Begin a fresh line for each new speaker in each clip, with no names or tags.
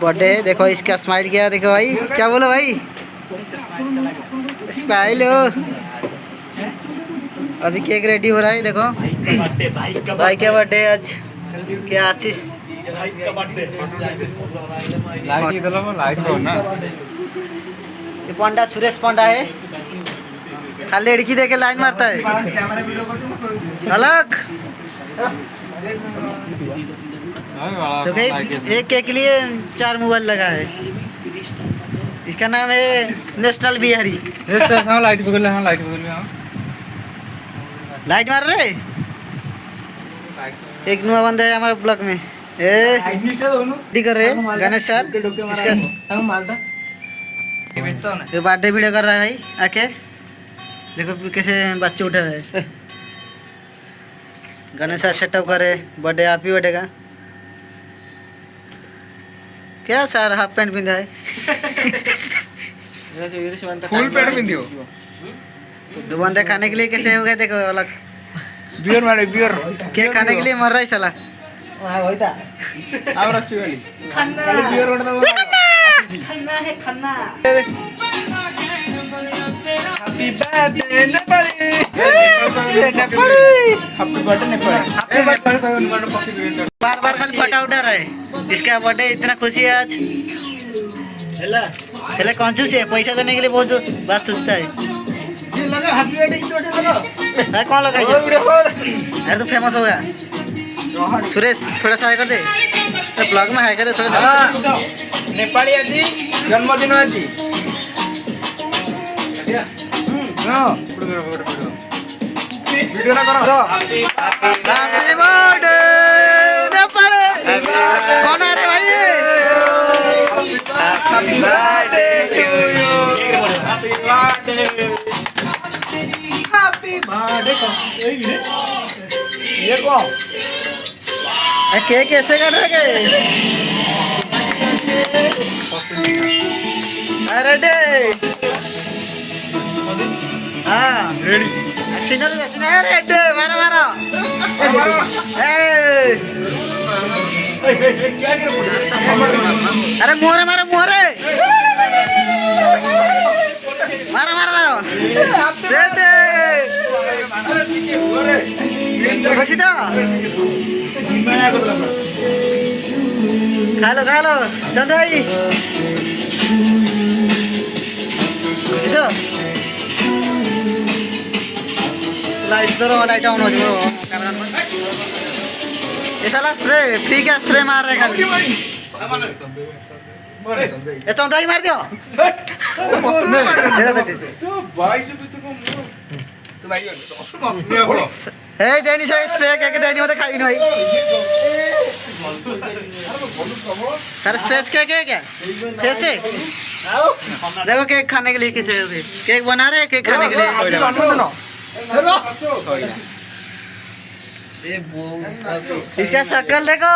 Birthday देखो इसका smile किया देखो भाई क्या बोलो भाई स्माइल हो। अभी केक रेडी हो रहा है देखो भाई का बर्थडे आज क्या आशीष ये पंडा सुरेश पंडा है खाली लड़की देके लाइन मारता है अलग। तो एक केक के लिए 4 मोबाइल लगा है। इसका नाम है नेशनल बिहारी। लाइट मार रहे एक नुआ बंदा है हमारे ब्लॉक में कर रहे गणेश सर इसका ये बर्थडे वीडियो कर रहा है भाई आके देखो कैसे बच्चे उठे रहे। गणेश सर सेटअप करे बर्थडे हैप्पी बर्थडे का क्या सर हाफ पैंट पिंधा है
फुल पैंट पिंधियो
दो बंदे खाने के लिए कैसे हो गए देखो अलग
बियर मारे बियर
केक खाने के लिए मर रहा है साला
आवरा शिवाली खाली बियर ओडदा
खन्ना है Khanna.
Happy birthday Nepali happy birthday Nepali
बार बार खाली फटा उठा रहा है। इसका बर्थडे इतना खुशी है आज पहले कंजूस है पैसा देने के लिए बहुत बात सोचता है।
ये लगा हैप्पी बर्थडे की तोटे लगा
है कौन लगा अरे तो फेमस होगा सुरेश थोड़ा सा हाय कर दे तो ब्लॉग में हाय कर दे थोड़ा सा
नेपाली आजी जन्मदिन आजी वीडियो ना करो
हैप्पी बर्थडे नेपाली कौन है रे भाई
happy birthday to you
happy birthday
ये कौन
केक कैसे कर रहे अरे डे हाँ
रेडी
सिग्नल अरे डे मारो मारो
क्या कर
अरे मोरे मारो मोरे मारो मारो खुशी तो खा लो चंदा भाई खुशी तो लाइट तो लाइट ऑन हो जाओ ये साला स्प्रे फ्री का स्प्रे मार रहे खाली ये चंदा ही मार दियो ए देनी से स्प्रे के देनी होते खाई नहीं सर स्पेस क्या कैसे देखो केक खाने के लिए किसे केक बना रहे केक खाने के लिए इसका शक्ल देखो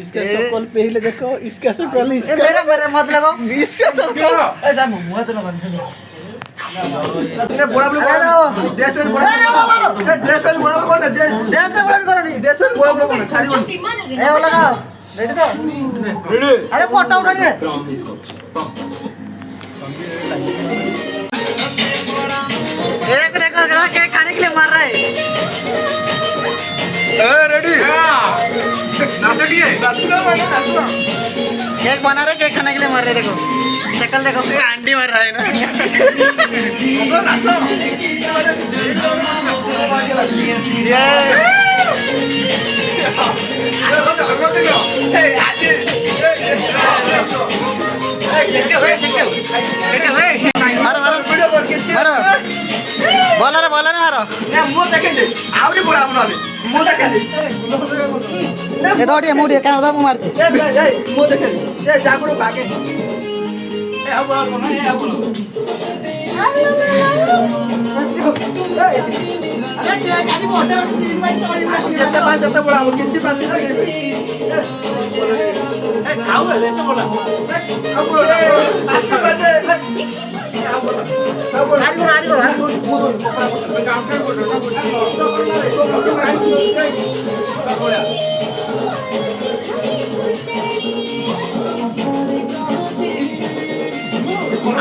इसका शक्ल पहले देखो इसका शक्ल
मेरा मेरे मत लगो
इसका शक्ल ऐसा मुंह तो लगा बड़ा बड़ा ड्रेस में बड़ा ड्रेस में बड़ा बड़ा ड्रेस में बड़ा करो नहीं ड्रेस में बड़ा बड़ा छाड़ी बन
ए वो लगाओ रेडी तो
रेडी
अरे फोटो उठाइए एक देखो केक खाने के लिए मार रहा है
रेडी नाचना
केक बना रहे केक खाने के लिए मार रहे देखो शक्ल देखो अंडी मार रहा है ना मारो मारो मारो बोला रे मारो
मुंह देखे दे आवड़ी बड़ा बनाले मुंह देखे दे
ए दौड़िए मुड़िए क्या होता मार छे
मुंह देखे दे ए जागरो भागे ए आओ बोला कोना ए आओ बोला
अरे क्या गाड़ी मोटा चीज भाई चोरी
जत्ता पास जत्ता बड़ा वो किंची पास ए आओ ले तो बोला आओ बोला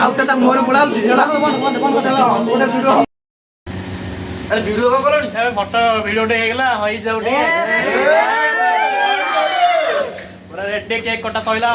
ଆଉଟା ତା ମୁହଁରେ ପଳାଉଛି ହେଲା ଗୋଟେ ଭିଡିଓ
ଆରେ ଭିଡିଓ କଣ କଲଣି?
ଫଟୋ ଭିଡିଓଟେ ହେଇଗଲା ହେଇଯାଉ ଟିକେ ପୁରା ରେଡି କେକ୍ କଟା ସଇଲା।